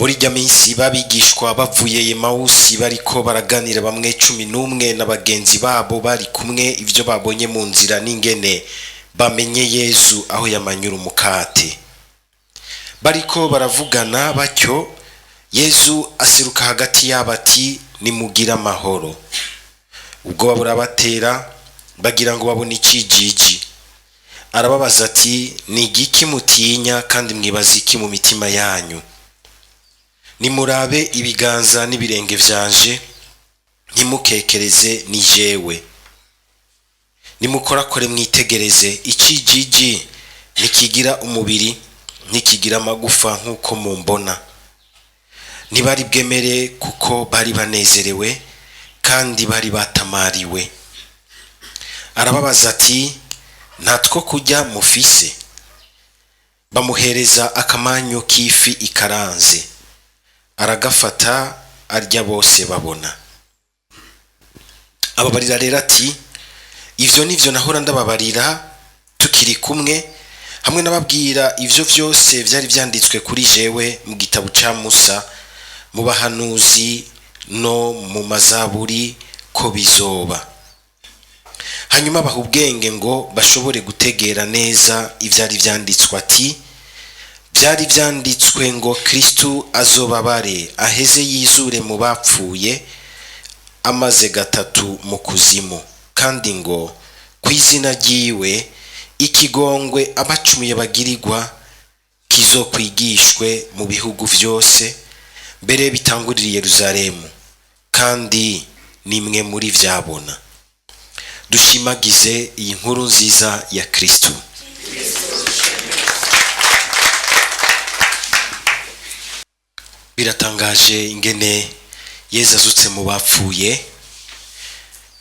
muri rya minsi babigishwa bavuye Emawusi bariko baraganira bamwe 11 n'abagenzi babo bari kumwe ivyo babonye mu nzira n'ingene bamenye Yesu aho yamanyura umukate. Bariko baravugana batyo Yesu asiruka hagati y'abati nimugira amahoro. Ubwo babura batera bagira ngo babone icijiji. Arababaza ati ni igiki mutinya kandi mwibaza iki mu mitima yanyu? Nimurabe ibiganza n'ibirenge vyanje ntimukekereze ni jewe. Nimukorakore mwitegereze icijiji nikigira umubiri nikigira amagufa nkuko mumbona. Ntibari bwemere kuko bari banezerewe kandi bari batamariwe. Arababaza ati ntatwo kujya mufise? Bamuhereza akamanyu kifi ikaranze. Aragafata arya bose babona. Ababarira rero ati ivyo nivyo nahora ndababarira tukiri kumwe hamwe nababwira ivyo vyose vyari vyanditswe kuri jewe mu gitabo ca Musa mu bahanuzi no mu mazaburi ko bizoba. Hanyuma baha ubwenge ngo bashobore gutegera neza ivyari vyanditswe ati byari vyanditswe ngo Kristo azobabare aheze yizure mu bapfuye amaze gatatu mu kuzimu, kandi ngo kwizina ryiwe ikigongwe abacumuye bagirirwa kizokwigishwe mu bihugu vyose mbere bitangurira Yerusalemu, kandi nimwe muri vyabona. Dushimagize iyi nkuru nziza ya Kristo. Biratangaje ingene Yesu azutse mu bapfuye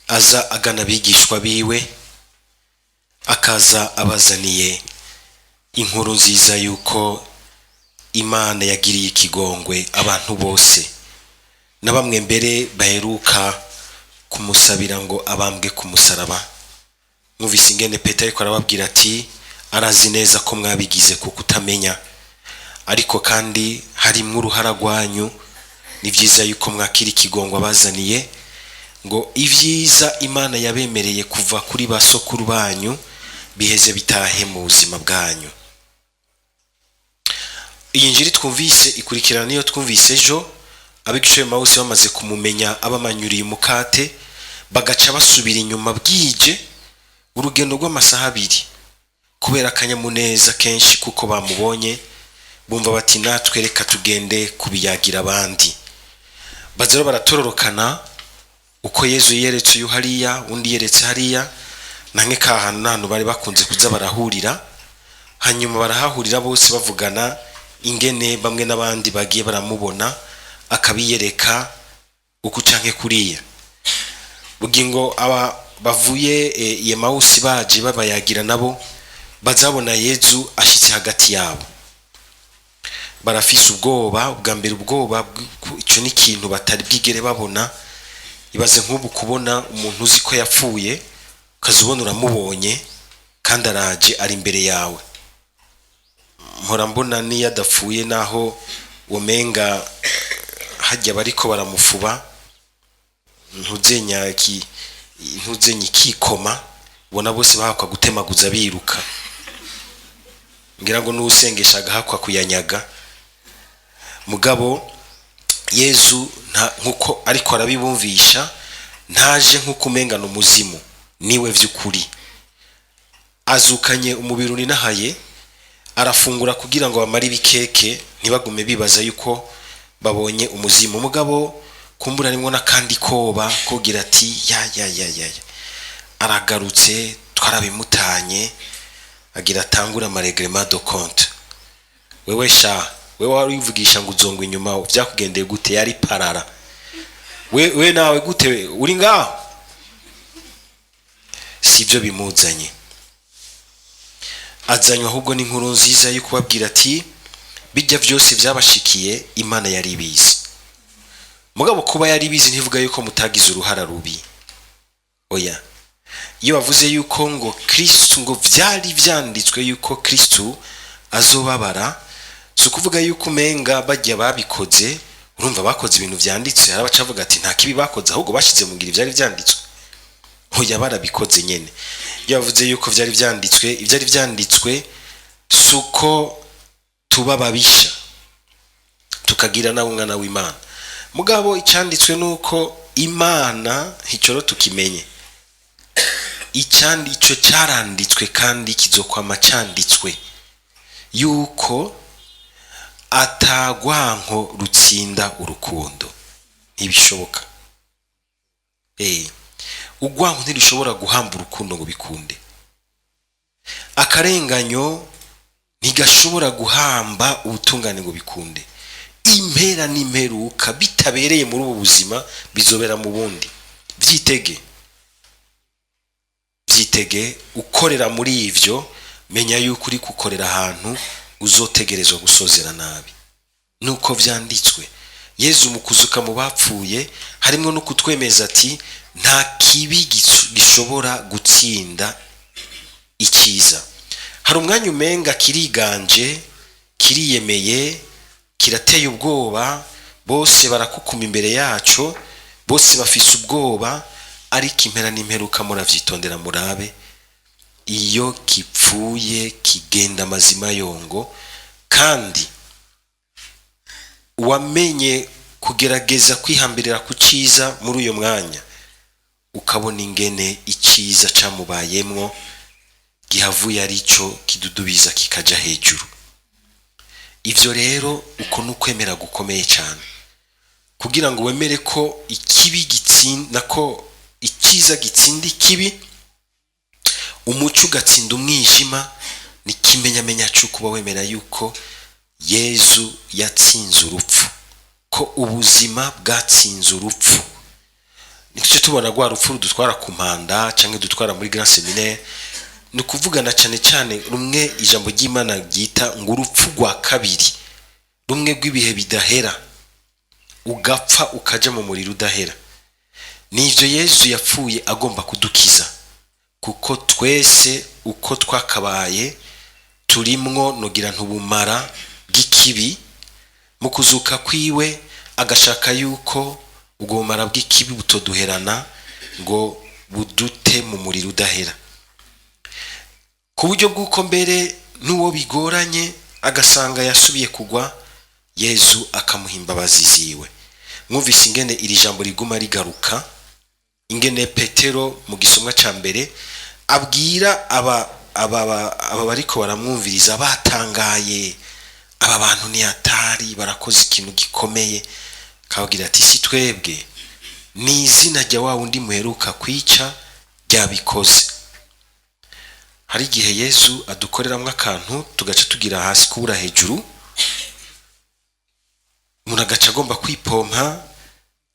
aza agana bigishwa biwe akaza abazaniye inkuru nziza yuko Imana yagiriye ikigongwe abantu bose, na bamwe mbere baheruka kumusabira ngo abambwe ku musaraba. Mwumvise ingene Petero ariko arababwira ati arazi neza ko mwabigize kuko utamenya, ariko kandi harimwo uruhara rwanyu. Ni vyiza yuko mwakira ikigongwe abazaniye, ngo ivyiza Imana yabemereye kuva kuri basokuru banyu biheze bitahe mu buzima bwanyu. Iyi njiri twumvise ikurikirana niyo twumvise ejo abigisha b'Emawusi bamaze kumumenya abamanyuriye umukate, bagaca basubira inyuma bwije urugendo rw'amasaha 2 kubera akanyamuneza kenshi kuko bamubonye, bumva bati natwe reka tugende kubiyagira abandi. Bazero baratororokana uko Yesu yeretse uyu hariya undi yeretse hariya, nange kahana bari bakunze kuza barahurira. Hanyuma barahahurira bose bavugana ingene bamwe n'abandi bagiye baramubona akabiyereka uko canke kuriya. Bugingo aba bavuye Emawusi baje babayagira nabo bazabona Yesu ashitse hagati yabo. Barafise ubwoba, bwa mbere ubwoba ico ni kintu batari bwigere babona. Ibaze nk'ubu kubona umuntu uzi ko yapfuye kazubona uramubonye kandi araje ari imbere yawe. Mpora mbona ni yadapfuye naho womenga hajya bariko baramufuba ntuzenyaki ikikoma, ubona bose bahakwa gutemaguza biruka, ngira ngo n'usengeshaga hakwa kuyanyaga. Mugabo Yesu nkuko ariko arabibumvisha ntaje nkuko umengana umuzimu, niwe vy'ukuri. Azukanye umubiri uninahaye, arafungura kugira ngo bamare ibikeke ntibagume bibaza yuko babonye umuzimu. Mugabo kumbura nimwo nakandi koba kugira ati ya aragarutse twarabimutanye, agira tangura amaregrema de compte. Wewe wari uvugisha ngo uzongwa inyuma vyakugendeye gute? Yari parara. We nawe gute uri ngaho? Sivyo bimuzanye. Azanywa ahubwo ni inkuru nziza yo kubabwira ati bijya vyose vyabashikiye Imana yari bizi. Mugabo kuba yari bizi ntivuga yuko mutagize uruhara rubi. Oya. Iyo bavuze yuko ngo Kristo, ngo vyari vyanditswe yuko Kristo azobabara, si ukuvuga yuko umenga bajya babikoze, urumva bakoze ibintu vyanditswe, hari abacavuga ati nta kibi bakoze ahubwo bashize mu ngira ivyari vyanditswe. Hoya barabikoze nyene. Yavuze yuko vyari vyanditswe, ivyari vyanditswe suko tuba babisha tukagira na umwana w'Imana. Mugabo icyanditswe nuko Imana hicoro tukimenye. Ico cyaranditswe kandi kizokwama cyanditswe yuko atagwanko rutsinda urukundo. Ntibishoboka. Ugwanko ntirishobora guhamba urukundo ngo bikunde. Akarenganyo ntigashobora guhamba ubutungane ngo bikunde. Impera n'imperuka bitabereye muri ubu buzima bizobera mu bundi. Vyitege ukorera muri ivyo, menya yuko uri gukorera ahantu uzotegerezwa gusozera nabi. Nuko vyanditswe. Yezu mu kuzuka mu bapfuye harimo no kutwemeza ati nta kibi gishobora gutsinda icyiza. Hari umwanya umenga kiriganje, kiriyemeye, kirateye ubwoba, bose barakukuma imbere yacu, bose bafise ubwoba, ariko impera n'imperuka muravyitondera murabe, iyo kipfuye kigenda mazima yongo, kandi wamenye kugerageza kwihambirira ku ciza muri uyo mwanya, ukabona ingene iciza camubayemwo gihavuye arico kidudubiza kikaja hejuru. Ivyo rero uko nukwemera gukomeye cyane, kugira ngo wemere ko ikibi gitsinda, ko iciza gitsinda ikibi, umuco ugatsinda umwijima, ni kimenyamenya cy'uko wemera yuko Yezu yatsinze urupfu, ko ubuzima bwatsinze urupfu. Nicyo tubona rwa rupfu dutwara ku mpanda canke dutwara muri Grand Seminaire, ni kuvugana cyane cyane rumwe ijambo ry'Imana ryita ngo urupfu rwa kabiri, rumwe rw'ibihe bidahera, ugapfa ukaja mu muriro udahera. Nivyo Yezu yapfuye agomba kudukiza, kuko twese uko twakabaye turimwo nogira ntubumara bw'ikibi. Mu kuzuka kwiwe agashaka yuko ubwo bumara bw'ikibi butoduherana ngo budute mu muriro udahera, ku buryo bw'uko mbere n'uwo bigoranye agasanga yasubiye kugwa, Yezu akamuhimba baziziwe. Mwumvise ingene iri jambo riguma rigaruka, ingene Petero mu gisomwa ca mbere abwira aba bariko baramwumviriza batangaye, aba bantu ni atari barakoze ikintu gikomeye, kabwira ati si twebwe, ni izina rya wa wundi muheruka kwica ryabikoze. Hari igihe Yezu adukoreramwe akantu tugaca tugira hasi kubura hejuru, umuntu agaca agomba kwipompa,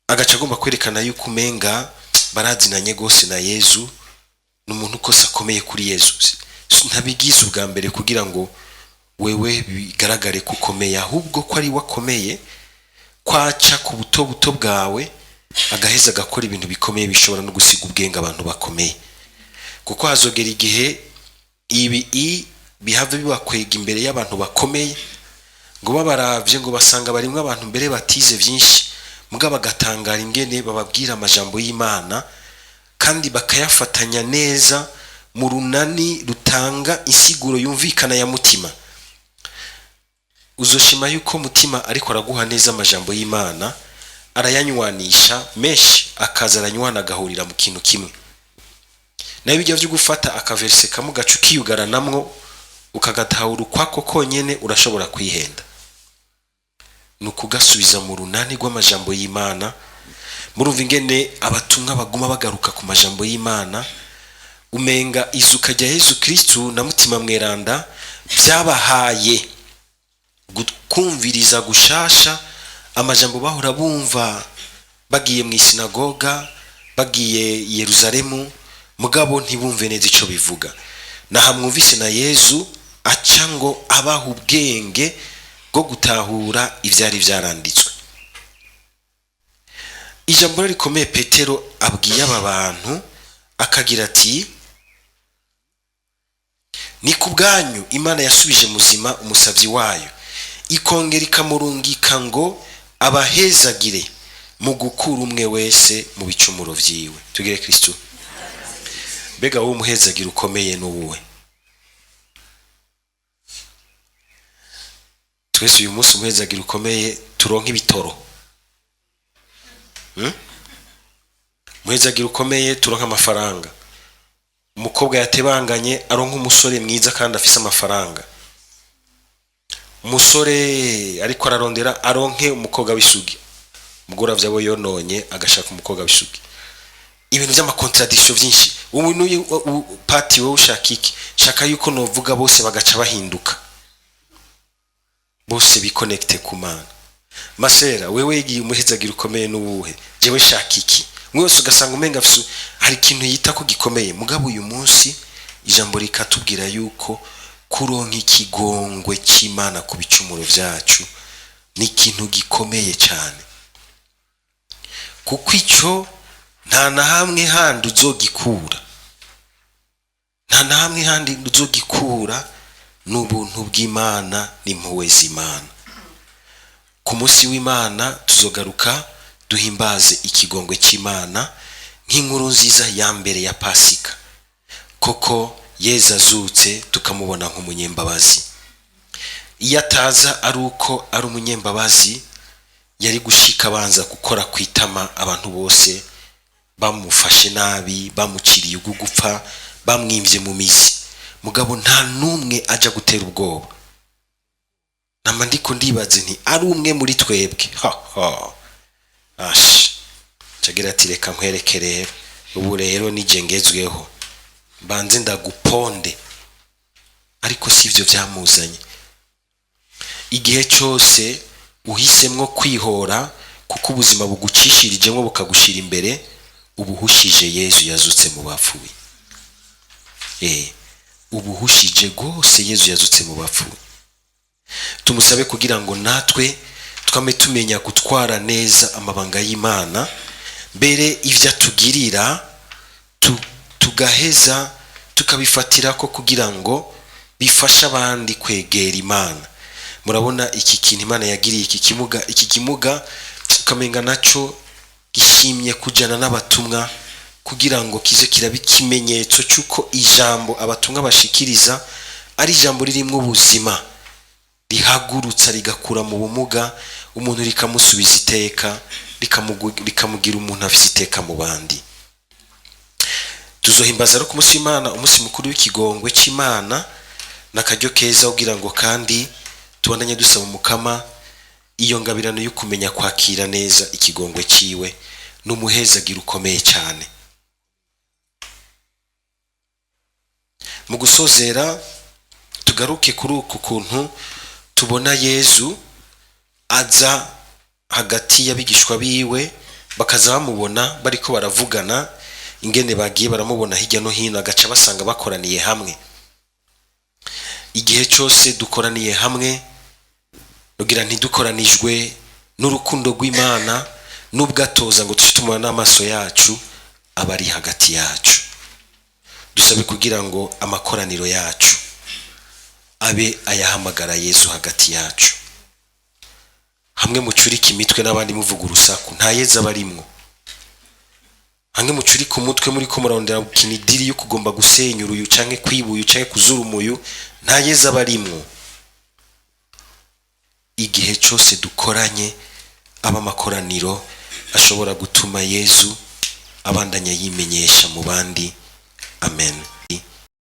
agaca agomba kwerekana yuko umenga barazinanye gose na Yezu, n'umuntu kose akomeye kuri Yezu. Ntabigize ubwa mbere kugira ngo wewe bigaragare kukomeye, ahubwo ko ari wakomeye, kwaca ku buto buto bwawe agaheza agakora ibintu bikomeye bishobora no gusiga ubwenge abantu bakomeye. Kuko hazogera igihe ibi bihave bibakwega imbere y'abantu bakomeye, ngo babaravye ngo basanga barimwe abantu mbere batize vyinshi, muga bagatangara ingene bababwira amajambo y'Imana kandi bakayafatanya neza mu runani rutanga insiguro yumvikana ya mutima. Uzoshima yuko mutima ariko araguha neza amajambo y'Imana, arayanywanisha menshi, akaza aranywana agahurira mu kintu kimwe. Nayo bijya byo gufata akaverse kamwe gacu kiyugaranamwo ukagatahura ukwako konyene, urashobora kwihenda. Nukugasubiza mu runani rw'amajambo y'Imana. Murumva ingene abatumwa baguma bagaruka ku majambo y'Imana, umenga izuka rya Yezu Kristu na mutima mweranda byabahaye kumviriza gushasha amajambo bahora bumva bagiye mu isinagoga, bagiye Yerusalemu, mugabo ntibumve neza ico bivuga. Nahamwumvise na Yezu aca ngo abaha ubwenge bwo gutahura ivyari vyaranditswe. Ijambo rikomeye Petero abwiye aba bantu akagira ati, ni kubwanyu Imana yasubije muzima umusavyi wayo, ikongera ikamurungika ngo abahezagire mu gukura umwe wese mu bicumuro vyiwe. Tugire Kristo. Mbega wowe umuhezagiro ukomeye n'uwuhe? Twese uyu munsi umuhezagiro ukomeye turonka ibitoro. Umuhezagiro ukomeye turonka amafaranga. Umukobwa yatebanganye aronka umusore mwiza kandi afise amafaranga. Umusore ariko ararondera aronke umukobwa w'isugi. Mugora vyabo yononye agashaka umukobwa w'isugi. Ibintu by'amakontradisyon vyinshi. Umuntu pati wowe ushaka iki? Shaka yuko novuga bose bagaca bahinduka. Bose biconnecte ku Mana. Masera wewe igiye umuhezagiro ukomeye n'uwuhe? Jewe shaka iki? Mwese ugasanga umenga hari ikintu yita ko gikomeye. Mugabo uyu munsi ijambo rikatubwira yuko kuronka ikigongwe cy'Imana ku bicumuro vyacu ni ikintu gikomeye cyane. Kuko ico nta na hamwe handi uzogikura. Nta na hamwe handi uzogikura n'ubuntu bw'Imana n'impuhwe z'Imana. Ku munsi w'Imana tuzogaruka duhimbaze ikigongwe cy'Imana nk'inkuru nziza ya mbere ya Pasika. Koko Yesu azutse tukamubona nk'umunyembabazi. Iyo ataza ari uko ari umunyembabazi yari gushika abanza gukora kwitama abantu bose bamufashe nabi, bamuciriye ugupfa, bamwimvye mu mizi. Mugabo nta numwe aja gutera ubwoba. Nama ndiko ndibaze nti ari umwe muri twebwe. Cagira ati reka nkwereke rero. Ubu rero nije ngezweho. Banze ndaguponde. Ariko sivyo vyamuzanye. Igihe cyose uhisemwo kwihora kuko ubuzima bugucishirijemwo bukagushira imbere, ubuhushije Yesu yazutse mu bapfuye. Ubuhushije gose Yesu yazutse mu bapfuye. Tumusabe kugira ngo natwe twame tumenya gutwara neza amabanga y'Imana, mbere ivya tugirira tugaheza tukabifatira ko kugira ngo bifasha abandi kwegera Imana. Murabona iki kintu Imana yagiriye iki kimuga kamenga naco gishimye kujana n'abatumwa kugira ngo kize kirabe ikimenyetso cyuko ijambo abatumwa bashikiriza ari ijambo ririmo ubuzima, rihagurutsa rigakura mu bumuga umuntu rikamusubiza iteka, rikamugira umuntu afite iteka mu bandi. Tuzohimbaza ku munsi w'Imana, umunsi mukuru w'ikigongwe cy'Imana, nakaryo keza kugira ngo kandi tubandanye dusaba Umukama iyo ngabirano yo kumenya kwakira neza ikigongwe ciwe n'umuhezagiro ukomeye cyane. Mu gusozera tugaruke kuri uku kuntu tubona Yesu aza hagati y'abigishwa biwe, bakaza bamubona bariko baravugana, ingene bagiye baramubona hirya no hino, agaca basanga bakoraniye hamwe. Igihe cyose dukoraniye hamwe rugira ntidukoranijwe n'urukundo rw'Imana n'ubwatoza ngo tutumana n'amaso yacu abari hagati yacu. Dusabe kugira ngo amakoraniro yacu abe ayahamagara Yesu hagati yacu. Hamwe mucurika imitwe n'abandi muvuga urusaku, nta Yesu abarimwo. Hamwe mucurika umutwe muri ko murondera kinidiri yo kugomba gusenyura uyu canke kwibuyu canke kuzura umuyu, nta Yesu abarimwo. Igihe cyose dukoranye aba makoraniro ashobora gutuma Yesu abandanya yimenyesha mu bandi. Amen.